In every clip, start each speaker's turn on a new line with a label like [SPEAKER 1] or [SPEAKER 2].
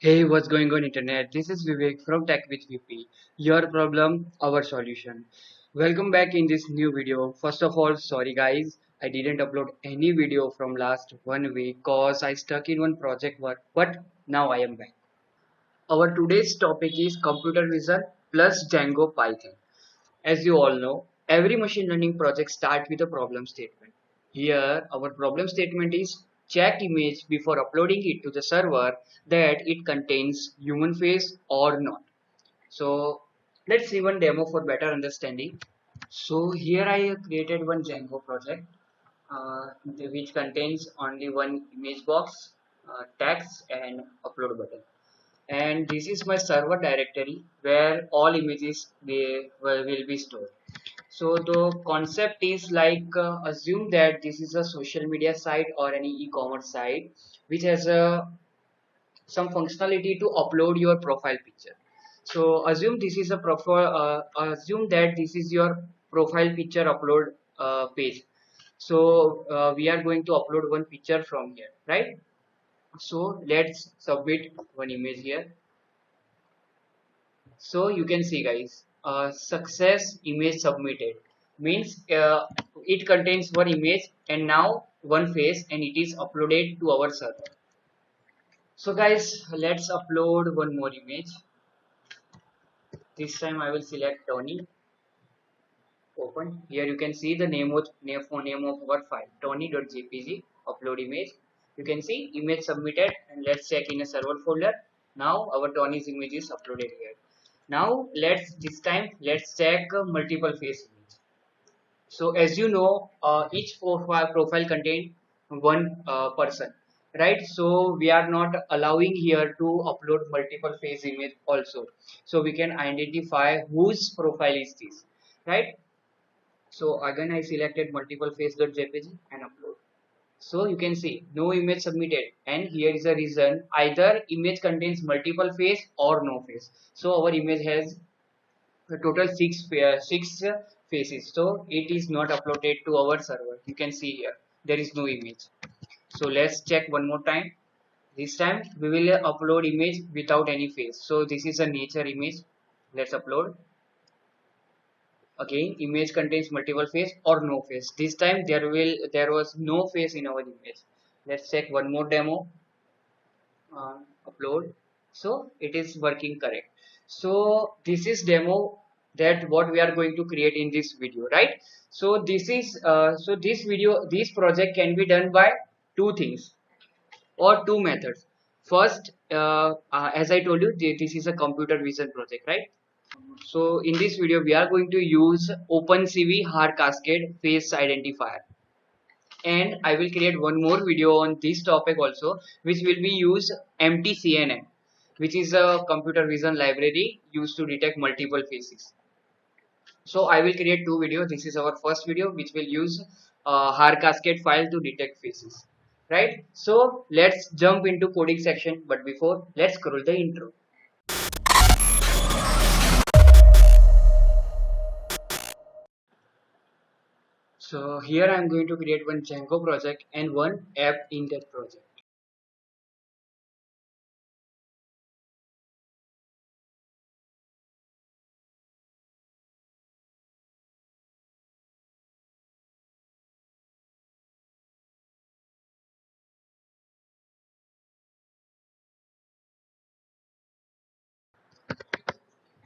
[SPEAKER 1] Hey, what's going on internet? This is Vivek from Tech with VP. Your problem, our solution. Welcome back in this new video. First of all, sorry guys, I didn't upload any video from last 1 week cause I stuck in one project work, but now I am back. Our today's topic is computer vision plus Django Python. As you all know, every machine learning project starts with a problem statement. Here, our problem statement is check image before uploading it to the server that it contains human face or not. So let's see one demo for better understanding. So here I have created one Django project which contains only one image box, text and upload button. And this is my server directory where all images will be stored. So the concept is like assume that this is a social media site or any e-commerce site which has some functionality to upload your profile picture. So assume this is a profile. Assume that this is your profile picture upload page. So we are going to upload one picture from here, right? So let's submit one image here. So you can see guys, success image submitted means it contains one image and now one face and it is uploaded to our server. So guys, let's upload one more image. This time I will select Tony. Open. Here you can see the name of our file tony.jpg upload image. You can see image submitted and let's check in a server folder. Now our Tony's image is uploaded here. Now this time let's check multiple face image. So as you know, each profile contain one person, right? So we are not allowing here to upload multiple face image also. So we can identify whose profile is this, right? So again I selected multiple face.jpg and upload. So you can see no image submitted and here is a reason either image contains multiple face or no face. So our image has a total six faces. So it is not uploaded to our server. You can see here there is no image. So let's check one more time. This time we will upload image without any face. So this is a nature image. Let's upload. Again image contains multiple face or no face. This time there was no face in our image. Let's check one more demo. Upload. So it is working correct. So this is demo that what we are going to create in this video, right? So this project can be done by two things or two methods. First, as I told you, this is a computer vision project, right? So in this video we are going to use OpenCV hard cascade face identifier, and I will create one more video on this topic also, which will be use MTCNN, which is a computer vision library used to detect multiple faces. So I will create two videos. This is our first video which will use hard cascade file to detect faces, right? So let's jump into coding section, but before let's scroll the intro. So here I am going to create one Django project and one app in that project.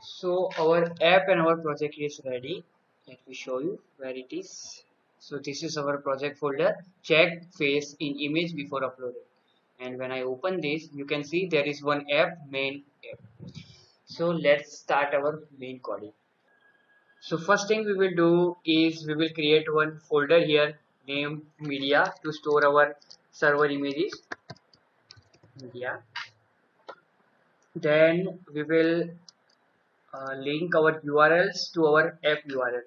[SPEAKER 1] So our app and our project is ready. Let me show you where it is. So this is our project folder. Check face in image before uploading. And when I open this, you can see there is one app, main app. So let's start our main coding. So first thing we will do is we will create one folder here named media to store our server images. Media. Then we will link our URLs to our app URL.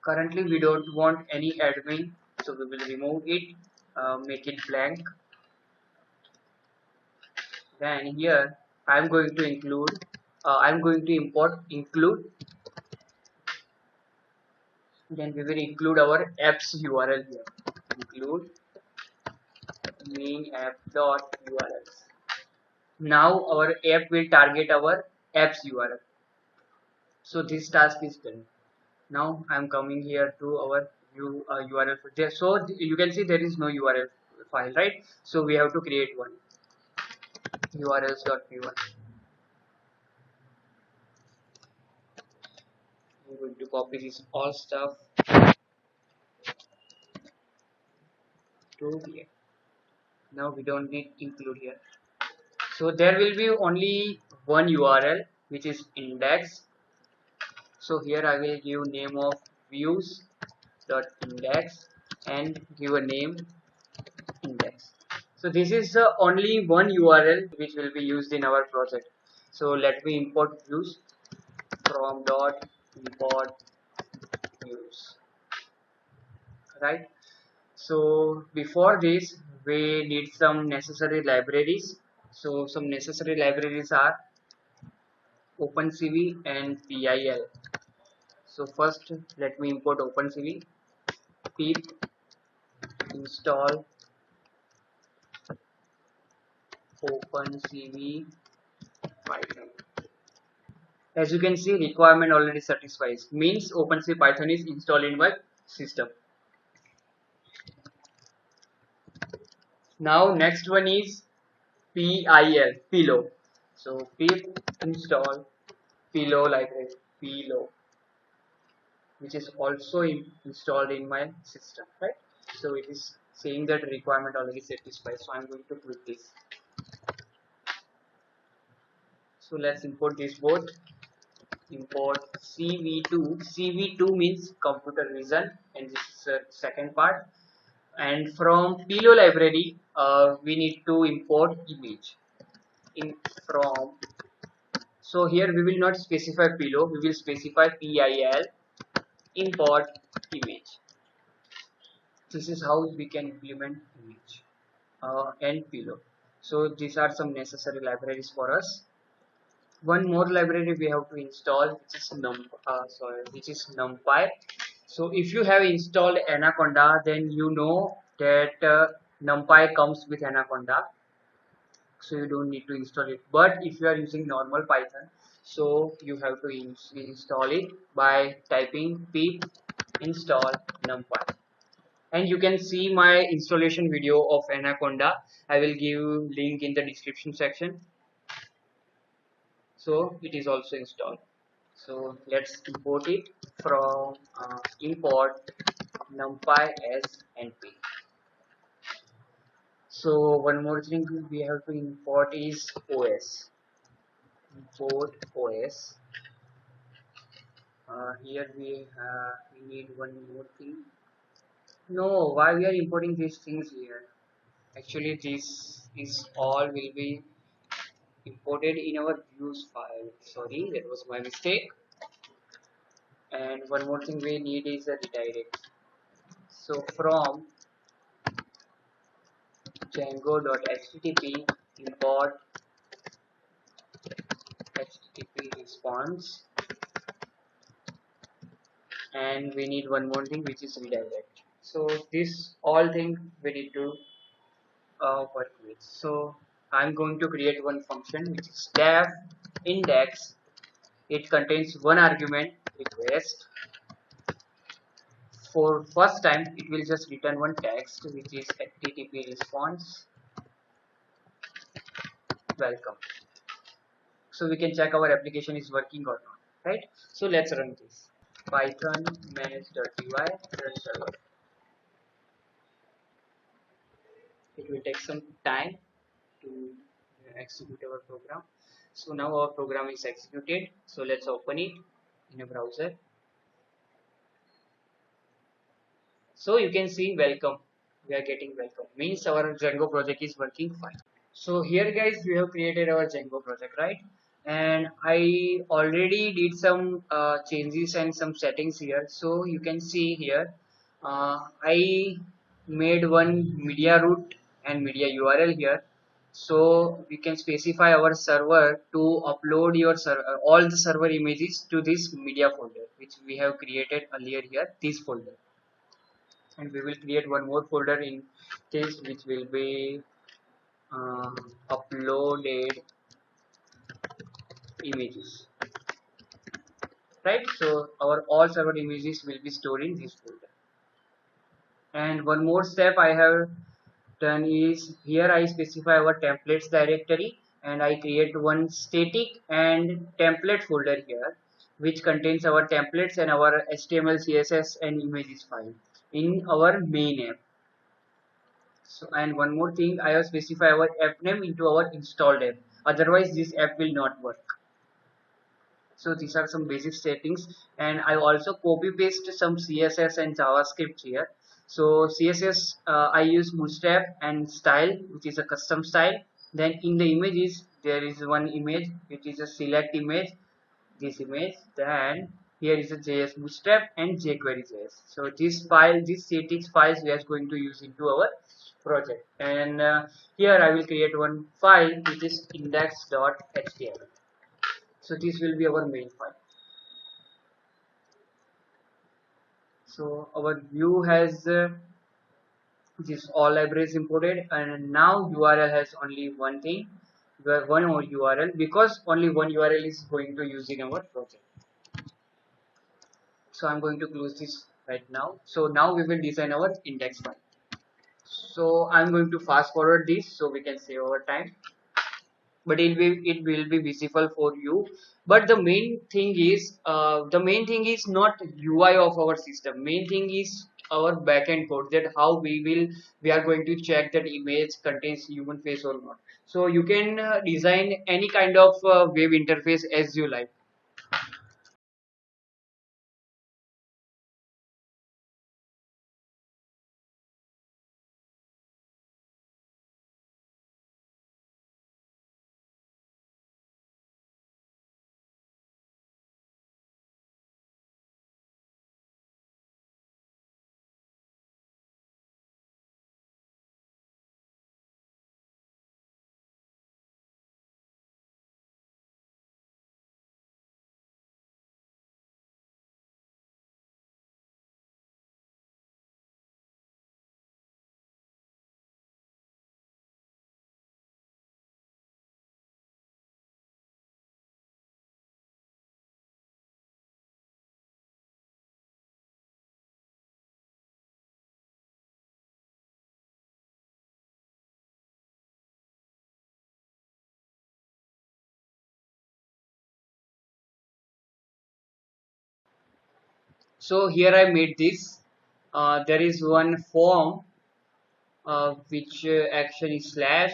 [SPEAKER 1] Currently we don't want any admin, so we will remove it, make it blank. Then here I'm going to import include. Then we will include our apps URL here. Include main app dot urls. Now our app will target our app's URL. So this task is done. Now I'm coming here to our view URL for there. So you can see there is no URL file, right? So we have to create one, urls.py. I'm going to copy this all stuff to here. Now we don't need include here. So there will be only one URL which is index. So here I will give name of views dot index and give a name index. So this is the only one URL which will be used in our project. So let me import views from dot import views, right? So before this we need some necessary libraries. So some necessary libraries are OpenCV and PIL. So first let me import OpenCV. Pip install OpenCV Python. As you can see, requirement already satisfies, means OpenCV Python is installed in my system. Now next one is PIL, Pillow. So pip install Pillow library, Pillow, which is also installed in my system, right? So it is saying that requirement already satisfied, so I'm going to quit this. So let's import this both. Import CV2. CV2 means computer vision, and this is the second part. And from Pillow library, we need to import image. In from, so here we will not specify Pillow, we will specify PIL import image. This is how we can implement image and Pillow. So these are some necessary libraries for us. One more library we have to install, which is NumPy. So if you have installed Anaconda, then you know that NumPy comes with Anaconda, so you don't need to install it. But if you are using normal Python, so you have to install it by typing pip install NumPy. And you can see my installation video of Anaconda. I will give link in the description section. So it is also installed. So let's import it from import numpy as np. So one more thing we have to import is OS. Import OS. Here we need one more thing. No, why we are importing these things here? Actually, this is all will be imported in our views file. Sorry, that was my mistake. And one more thing we need is a redirect. So from django.http import http response, and we need one more thing which is redirect. So this all thing we need to work with. So I'm going to create one function which is def index. It contains one argument request. For first time it will just return one text which is http response welcome. So we can check our application is working or not, right? So let's run this. Python manage.py run server. It will take some time to execute our program. So now our program is executed. So let's open it in a browser. So you can see welcome. We are getting welcome. Means our Django project is working fine. So here guys, we have created our Django project, right? And I already did some changes and some settings here. So you can see here, I made one media root and media URL here. So we can specify our server to upload your all the server images to this media folder, which we have created earlier here, this folder. and we will create one more folder in this, which will be uh, uploaded images, right? So our all server images will be stored in this folder. And one more step I have done is, here I specify our templates directory, and I create one static and template folder here, which contains our templates and our HTML, CSS and images file in our main app. So, and one more thing, I have specified our app name into our installed app. Otherwise, this app will not work. So these are some basic settings, and I also copy paste some CSS and JavaScript here. So CSS, I use Bootstrap and style, which is a custom style. Then in the images there is one image which is a select image, this image. Then here is a JS Bootstrap and jQuery JS. So this file, these settings files we are going to use into our project. And here I will create one file which is index.html. So this will be our main file. So our view has this all libraries imported, and now URL has only one thing, one more URL, because only one URL is going to use in our project. So I'm going to close this right now. So now we will design our index file. So I'm going to fast forward this so we can save our time, but it will be visible for you. But the main thing is not UI of our system. Main thing is our backend code, that how we are going to check that image contains human face or not. So you can design any kind of web interface as you like. So here I made this. There is one form, which action is slash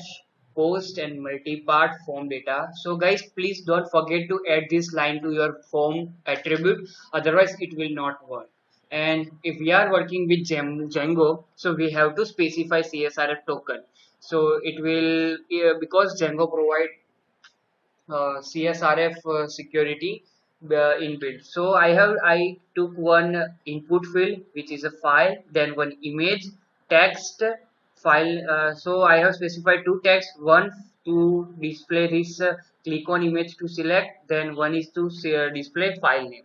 [SPEAKER 1] post and multi-part form data. So guys, please don't forget to add this line to your form attribute, otherwise it will not work. And if we are working with Django, so we have to specify CSRF token. So it will, because Django provide CSRF security inbuilt. So I took one input field which is a file, then one image text file. So I have specified two text, one to display this click on image to select, then one is to display file name,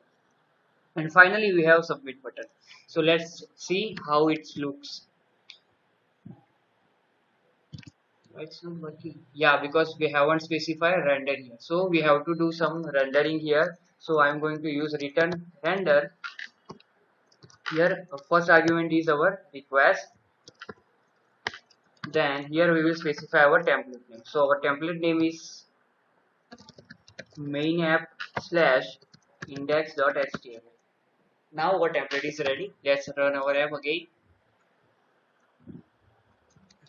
[SPEAKER 1] and finally we have submit button. So let's see how it looks. It's not working. Yeah, because we haven't specified render here. So we have to do some rendering here. So I'm going to use return render. Here, first argument is our request. Then here we will specify our template name. So our template name is main app slash index.html. Now our template is ready. Let's run our app again.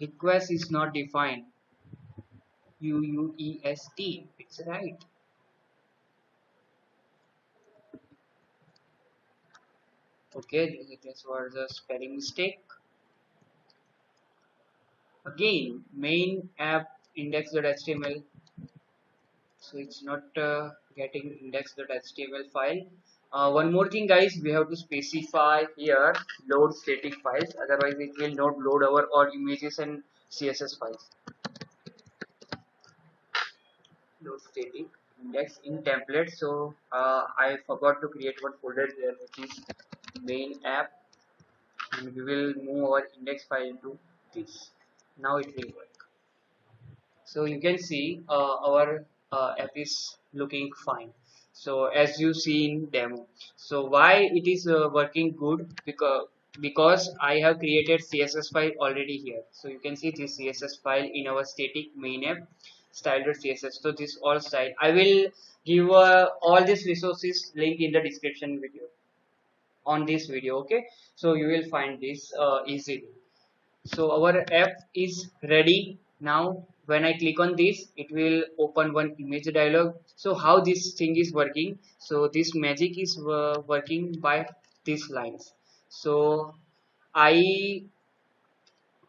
[SPEAKER 1] Request is not defined. UUEST. It's right. Okay, this was a spelling mistake. Again, main app index.html, so it's not getting index.html file. One more thing guys, we have to specify here load static files, otherwise it will not load our all images and CSS files. Load static index in template. So I forgot to create one folder there, which is main app and we will move our index file into this. Now it will work. So you can see our app is looking fine. So as you see in demo. So why it is working good? Because I have created CSS file already here. So you can see this CSS file in our static main app style.css. So this all style. I will give all these resources link in the description video on this video. Okay. So you will find this easily. So our app is ready now. When I click on this, it will open one image dialog. So how this thing is working? So this magic is working by these lines. So I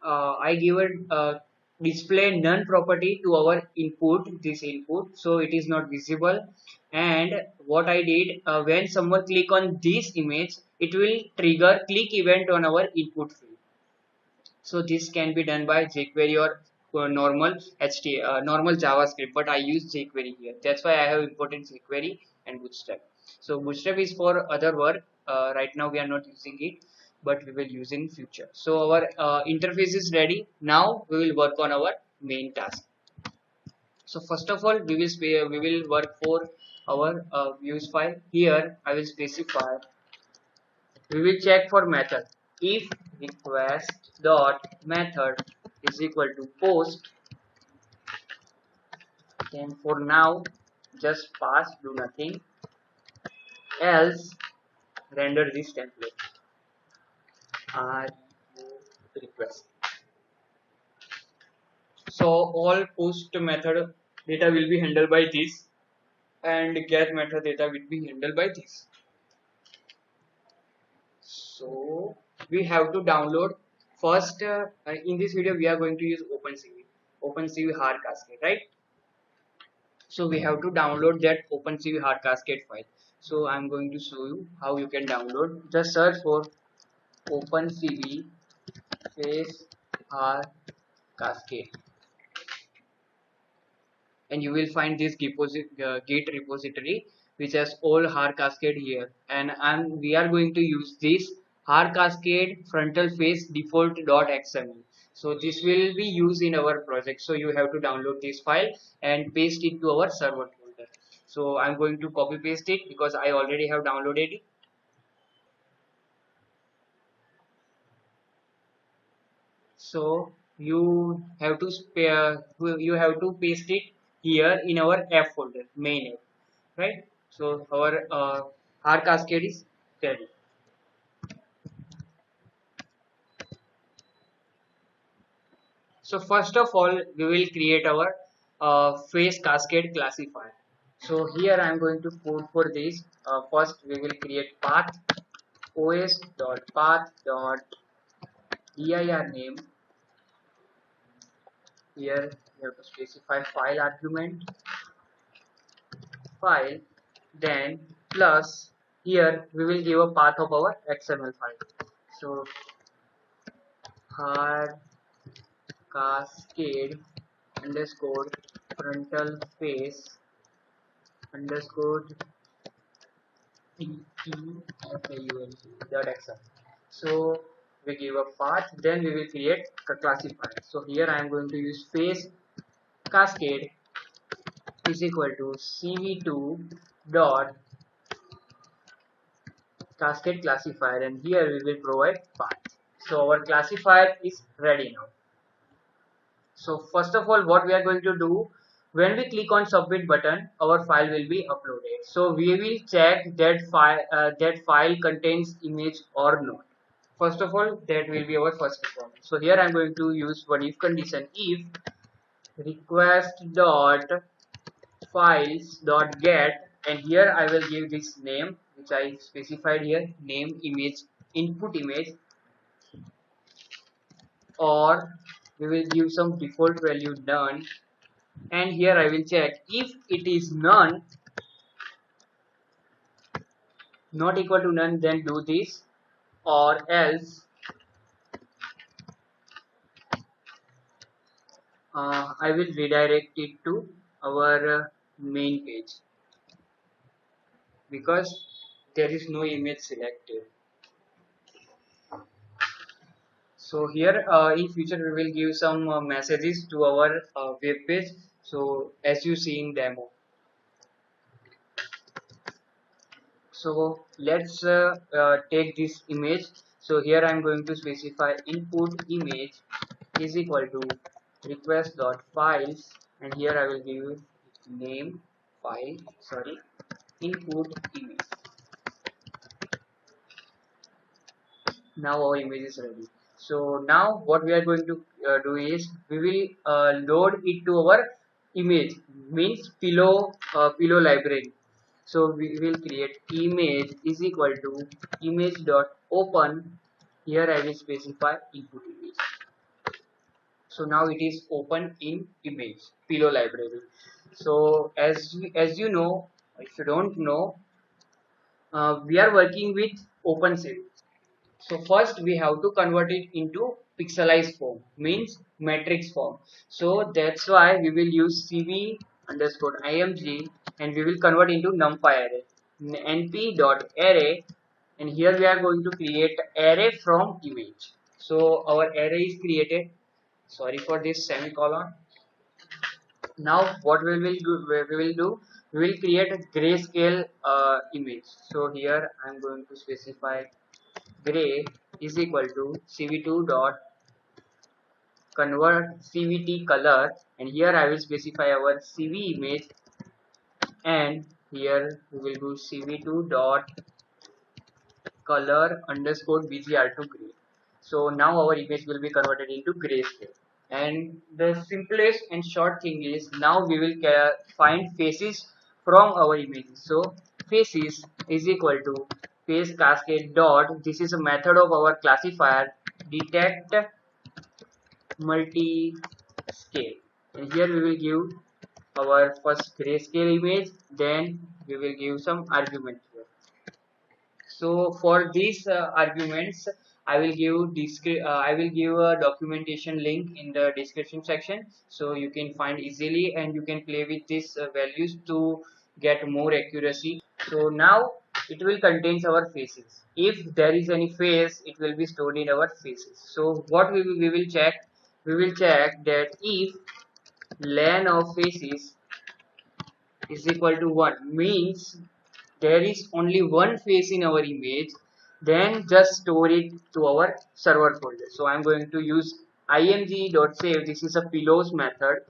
[SPEAKER 1] I give a display none property to our input, this input, so it is not visible. And what I did, when someone click on this image, it will trigger click event on our input field. So this can be done by jQuery or normal normal JavaScript, but I use jQuery here. That's why I have imported jQuery and Bootstrap. So Bootstrap is for other work. Right now we are not using it, but we will use in future. So our interface is ready. Now we will work on our main task. So first of all, we will work for our views file. Here I will specify. We will check for method. If request dot method is equal to post, then for now just pass, do nothing else, render this template are request. So all post method data will be handled by this, and get method data will be handled by this. So we have to download first. In this video we are going to use OpenCV hard cascade, right? So we have to download that OpenCV hard cascade file. So I'm going to show you how you can download. Just search for OpenCV face hard cascade, and you will find this Git repository which has all hard cascade here. And we are going to use this hard cascade frontal face default.xml. So this will be used in our project. So you have to download this file and paste it to our server folder. So I'm going to copy paste it because I already have downloaded it. So you have to paste it here in our app folder, main app, right? So our hard cascade is ready. So first of all, we will create our face cascade classifier. So here I am going to put for this. First we will create path os.path.dir name. Here we have to specify file argument file, then plus here we will give a path of our XML file. So hard cascade underscore frontal face underscore ttfaul.xml. So we give a path, then we will create a classifier. So here I am going to use face cascade is equal to cv2 dot cascade classifier, and here we will provide path. So our classifier is ready now. So first of all, what we are going to do, when we click on submit button, our file will be uploaded. So we will check that file contains image or not. First of all, that will be our first requirement. So here I am going to use one if condition. If request dot files dot get, and here I will give this name which I specified here, name image input image, or we will give some default value none, and here I will check if it is none, not equal to none, then do this, or else I will redirect it to our main page because there is no image selected. So here in future we will give some messages to our web page. So as you see in demo. So let's take this image. So here I am going to specify input image is equal to request dot files, and here I will give name file, sorry, input image. Now our image is ready. So now what we are going to do is we will load it to our image, means pillow library. So we will create image is equal to image dot open. Here I will specify input image. So now it is open in image pillow library. So as you know, if you don't know, we are working with OpenShift. So first we have to convert it into pixelized form, means matrix form. So that's why we will use cv underscore img, and we will convert into numpy array np dot array, and here we are going to create array from image. So our array is created. Sorry for this semicolon. Now what we will create a grayscale image. So here I am going to specify gray is equal to cv2 dot convert cvt color, and here I will specify our cv image, and here we will do cv2 dot color underscore bgr to gray. So now our image will be converted into grayscale. And the simplest and short thing is now we will find faces from our images. So faces is equal to face cascade dot, this is a method of our classifier detect multi scale, and here we will give our first grayscale image, then we will give some argument here. So for these arguments, I will give a documentation link in the description section, so you can find easily and you can play with these values to get more accuracy. So now it will contains our faces. If there is any face, it will be stored in our faces. So what we will check? We will check that if len of faces is equal to 1, means there is only one face in our image, then just store it to our server folder. So I'm going to use img.save. This is a pillows method.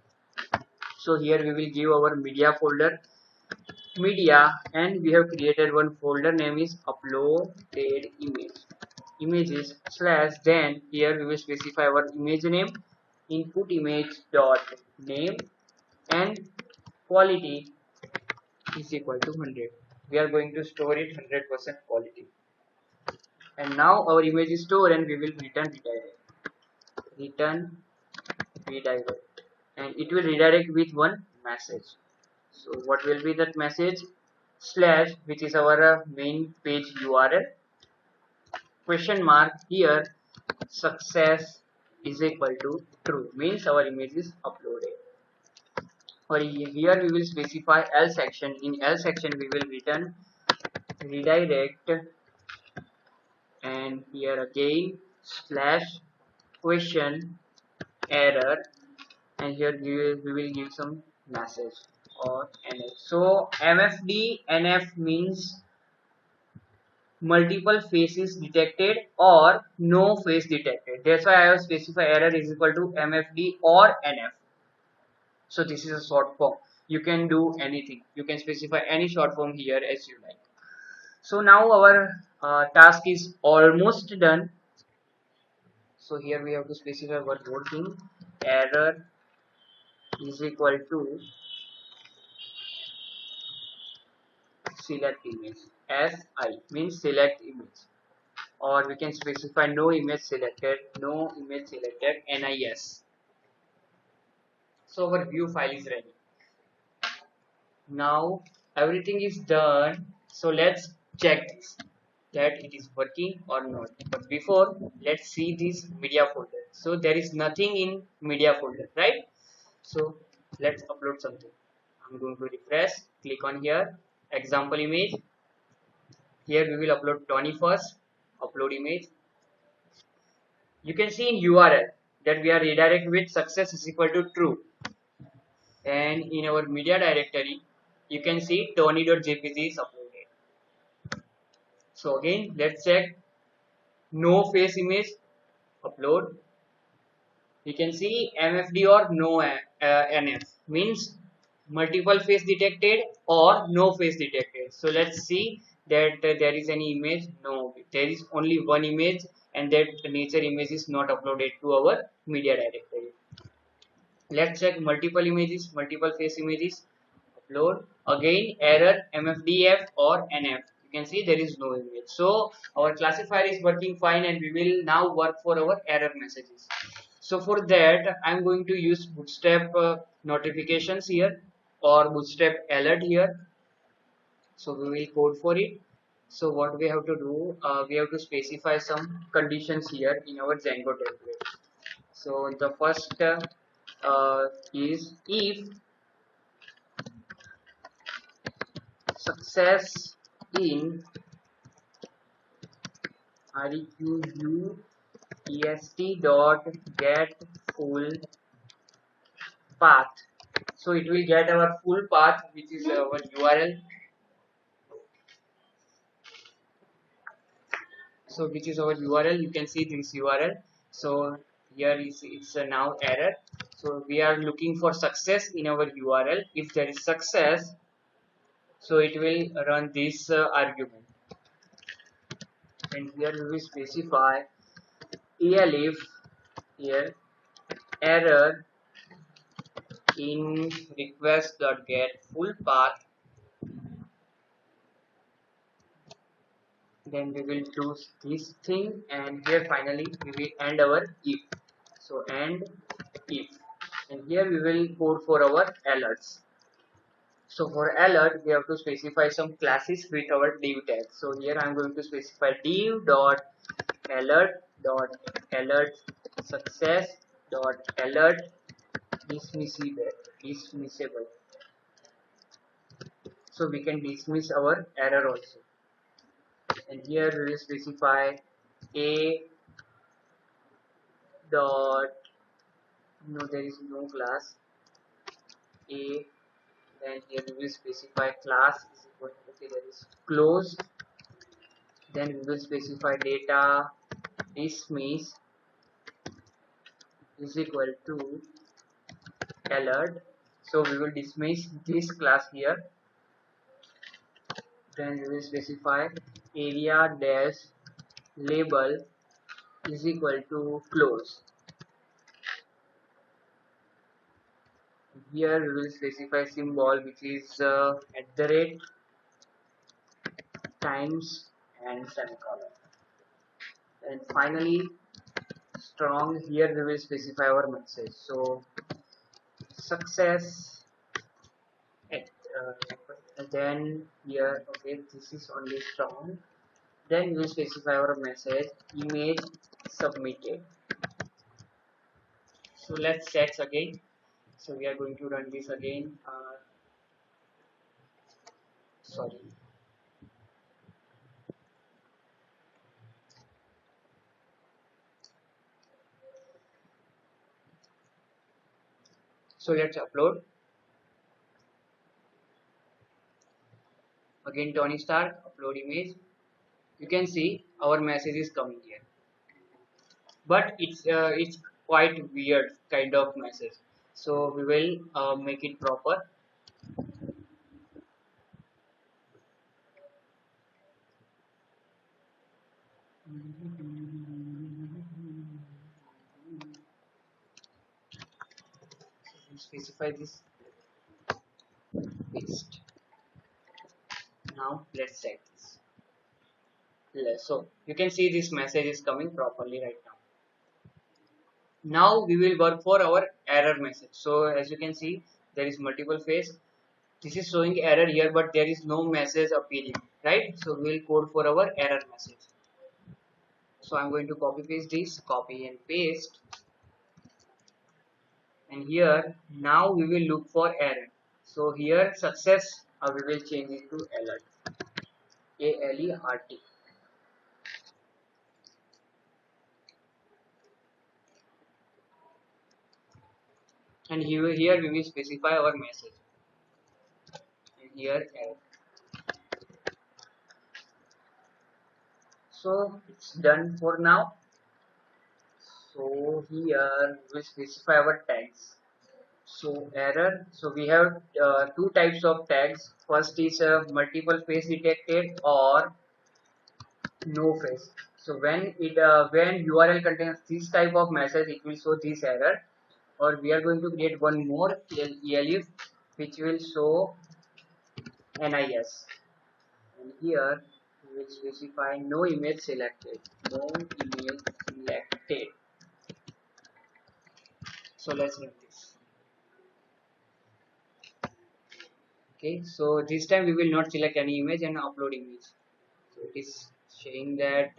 [SPEAKER 1] So here we will give our media folder media, and we have created one folder name is uploaded images slash, then here we will specify our image name input image dot name, and quality is equal to 100. We are going to store it 100% quality. And now our image is stored, and we will return redirect, and it will redirect with one message. So what will be that message? Slash, which is our main page URL, question mark, here success is equal to true, means our image is uploaded. Or here we will specify else section. In else section we will return redirect, and here again slash question error, and here we will give some message or nf. So mfd nf means multiple faces detected or no face detected. That's why I have specified error is equal to mfd or nf. So this is a short form. You can do anything. You can specify any short form here as you like. So now our task is almost done. So here we have to specify one more thing. Error is equal to select image. Si means select image, or we can specify no image selected, nis. So our view file is ready. Now everything is done. So let's check this, that it is working or not. But before, let's see this media folder. So there is nothing in media folder, right? So let's upload something. I'm going to refresh, click on here, example image. Here we will upload Tony first, upload image. You can see in URL that we are redirect with success is equal to true, and in our media directory you can see tony.jpg is uploaded. So again let's check no face image upload. You can see MFD or no NF means multiple face detected or no face detected. So let's see that there is any image. No, there is only one image, and that nature image is not uploaded to our media directory. Let's check multiple images, multiple face images upload. Again error MFDF or NF. You can see there is no image. So our classifier is working fine, and we will now work for our error messages. So for that I'm going to use bootstrap notifications here or bootstrap alert here. So we will code for it. So what we have to do, we have to specify some conditions here in our Django template. So the first is if success in request dot get full path. So it will get our full path, which is our URL. So which is our URL. You can see this URL. So here is it's now error. So we are looking for success in our URL. If there is success, so it will run this argument. And here we will specify elif here error in request.get full path. Then we will do this thing, and here finally we will end our if. So end if, and here we will code for our alerts. So for alert we have to specify some classes with our div tag. So here I am going to specify div dot alert dot alert success dot alert dismissible. So we can dismiss our error also. And here we will specify a dot, no, there is no class a. Then here we will specify class is equal to, okay, there is close. Then we will specify data dismiss is equal to alert. So we will dismiss this class here. Then we will specify area dash label is equal to close. Here we will specify symbol which is at the rate times and semicolon. And finally strong, here we will specify our message. So success at, then here, okay, this is only strong. Then we will specify our message image submitted. So let's check again. So we are going to run this again. Sorry. So let's upload. Again Tony Stark, upload image. You can see our message is coming here. But it's quite weird kind of message. So we will make it proper. Specify this paste. Now let's check this. So you can see this message is coming properly right now. Now we will work for our error message. So as you can see there is multiple phase. This is showing error here, but there is no message appearing, right? So we will code for our error message. So I'm going to copy paste this, copy and paste. And here now we will look for error. So here success we will change it to alert, ALERT. and here we will specify our message, and here error. So it's done for now. So here we will specify our tags. So error. So we have two types of tags. First is multiple face detected or no face. So when URL contains this type of message, it will show this error. Or we are going to create one more ELIF which will show NIS. And here we will specify no image selected. No image selected. So let's run this. Okay, so this time we will not select any image and upload image. So it is saying that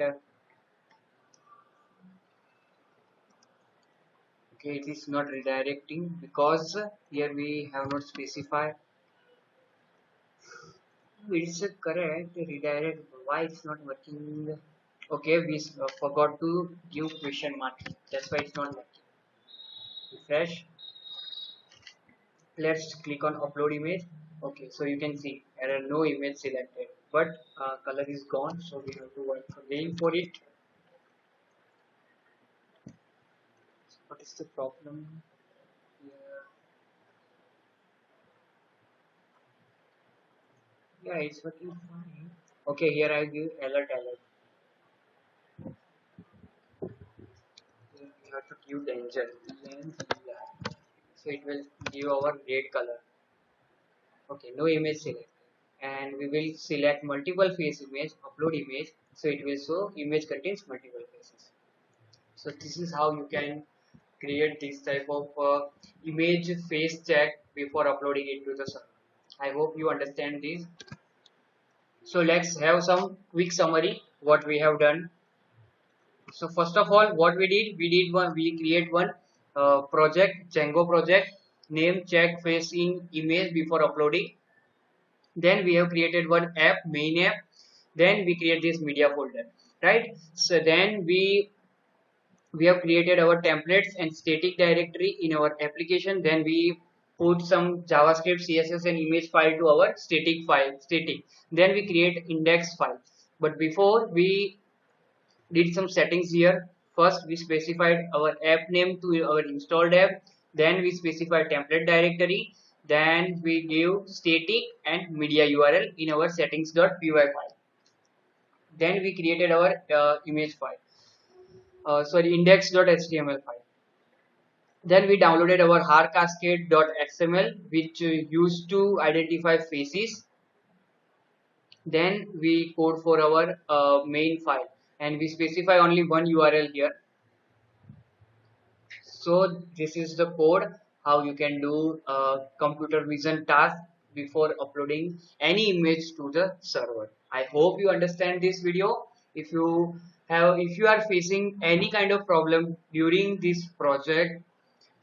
[SPEAKER 1] okay, it is not redirecting because here we have not specified. It's correct redirect. Why it's not working? Okay, we forgot to give question mark. That's why it's not working. Refresh. Let's click on upload image. Okay, so you can see there are no image selected, but color is gone, so we have to work again for it. What is the problem here? Yeah, it's working fine. Okay, here I give alert. You have to give danger. So it will give our red color. Okay, no image select, and we will select multiple face image, upload image, so it will show image contains multiple faces. So this is how you can create this type of image face check before uploading it to the server. I hope you understand this. So let's have some quick summary what we have done. So first of all, what we create one project, Django project, name check face in image before uploading. Then we have created one app, main app. Then we create this media folder, right? So then we have created our templates and static directory in our application. Then we put some JavaScript, CSS and image file to our static. Then we create index file. But before we did some settings here. First we specified our app name to our installed app. Then we specified template directory. Then we give static and media URL in our settings.py file. Then we created our image file. Sorry, index.html file. Then we downloaded our harcascade.xml, which used to identify faces. Then we code for our main file, and we specify only one URL here. So this is the code how you can do computer vision task before uploading any image to the server. I hope you understand this video. If you are facing any kind of problem during this project,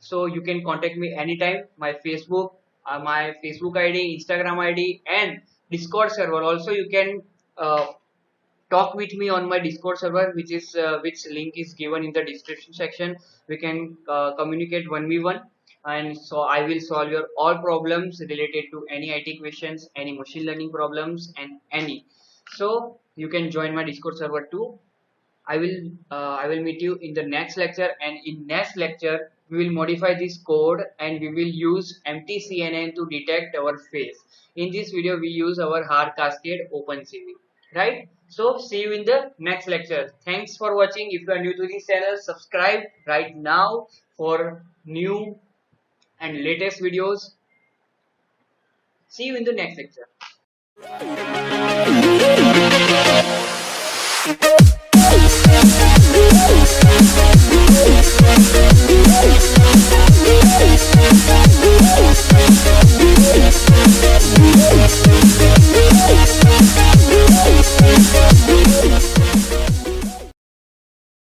[SPEAKER 1] so you can contact me anytime. My Facebook ID, Instagram ID, and Discord server. Also, you can talk with me on my Discord server, which link is given in the description section. We can communicate 1v1, and so I will solve your all problems related to any IT questions, any machine learning problems, and any. So you can join my Discord server too. I will meet you in the next lecture, and in next lecture we will modify this code and we will use empty CNN to detect our face. In this video we use our hard cascade OpenCV, right? So see you in the next lecture. Thanks for watching. If you are new to this channel, subscribe right now for new and latest videos. See you in the next lecture.